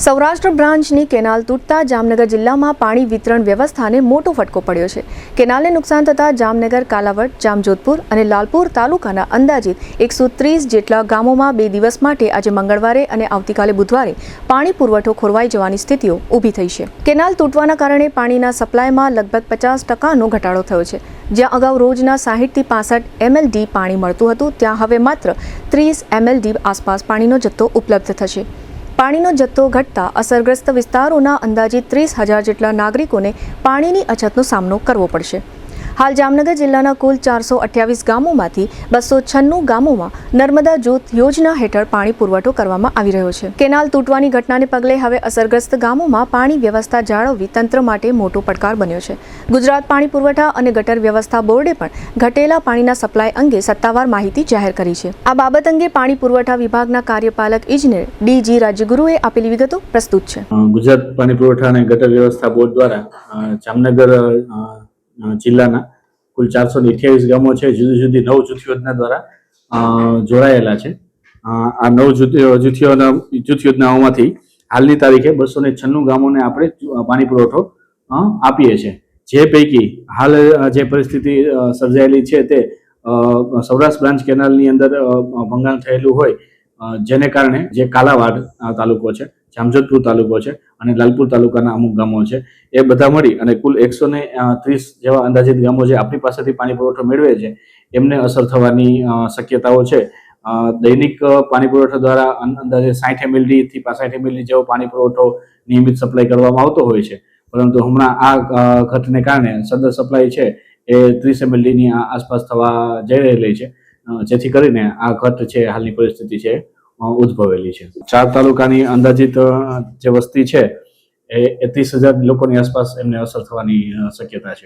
સૌરાષ્ટ્ર બ્રાન્ચની કેનાલ તૂટતા જામનગર જિલ્લામાં પાણી વિતરણ વ્યવસ્થાને મોટો ફટકો પડ્યો છે। કેનાલને નુકસાન થતાં જામનગર, કાલાવડ, જામજોધપુર અને લાલપુર તાલુકાના અંદાજિત 130 જેટલા ગામોમાં 2 દિવસ માટે આજે મંગળવારે અને આવતીકાલે બુધવારે પાણી પુરવઠો ખોરવાઈ જવાની સ્થિતિઓ ઊભી થઈ છે। કેનાલ તૂટવાના કારણે પાણીના સપ્લાયમાં લગભગ 50% ઘટાડો થયો છે। જ્યાં અગાઉ રોજના 60 થી 65 MLD પાણી મળતું હતું, ત્યાં હવે માત્ર 30 MLD આસપાસ પાણીનો જથ્થો ઉપલબ્ધ થશે। પાણીનો જથ્થો ઘટતા અસરગ્રસ્ત વિસ્તારોના અંદાજિત 30,000 જેટલા નાગરિકોને પાણીની અછતનો સામનો કરવો પડશે। હાલ જામનગર જિલ્લાના કુલ 428 ગામોમાંથી 296 ગામોમાં નર્મદા જૂથ યોજના હેઠળ પાણી પુરવઠો કરવામાં આવી રહ્યો છે। કેનાલ તૂટવાની ઘટનાને પગલે હવે અસરગ્રસ્ત ગામોમાં પાણી વ્યવસ્થા જાળવવી તંત્ર માટે મોટો પડકાર બન્યો છે। ગુજરાત પાણી પુરવઠા અને ગટર વ્યવસ્થા બોર્ડે પણ ઘટેલા પાણીના સપ્લાય અંગે સત્તાવાર માહિતી જાહેર કરી છે। આ બાબત અંગે પાણી પુરવઠા વિભાગના કાર્યપાલક ઇજનેર ડી.જી. રાજ્યગુરુએ આપેલી વિગતો પ્રસ્તુત છે। ગુજરાત પાણી પુરવઠા અને ગટર વ્યવસ્થા બોર્ડ દ્વારા જામનગર જિલ્લાના કુલ 428 ગામો છે, જુદી જુદી 9 જૂથ યોજના દ્વારા જોડાયેલા છે। આ 9 જૂથ યોજનાઓમાંથી હાલની તારીખે 296 ગામોને આપણે પાણી પુરવઠો આપીએ છીએ। જે પૈકી હાલ જે પરિસ્થિતિ સર્જાયેલી છે તે સૌરાષ્ટ્ર બ્રાન્ચ કેનાલની અંદર ભંગાણ થયેલું હોય, જેને કારણે જે કાલાવાડ તાલુકો છે, જામજોધપુર તાલુકો છે અને લાલપુર તાલુકાના અમુક ગામો છે, એ બધા મળી અને કુલ 130 જેવા અંદાજિત ગામો જે આપણી પાસેથી પાણી પુરવઠો મેળવે છે એમને અસર થવાની શક્યતાઓ છે। દૈનિક પાણી પુરવઠા દ્વારા અંદાજે 60 MLD થી 65 MLD જેવો પાણી પુરવઠો નિયમિત સપ્લાય કરવામાં આવતો હોય છે, પરંતુ હમણાં આ ઘટને કારણે સદર સપ્લાય છે એ 30 MLD ની આસપાસ થવા જઈ રહેલી છે, જેથી કરીને આ ઘટ છે હાલની પરિસ્થિતિ છે ઉદ્ભવેલી છે। 4 તાલુકાની અંદાજિત જે વસ્તી છે એ 30,000 લોકોની આસપાસ એમને અસર થવાની શક્યતા છે।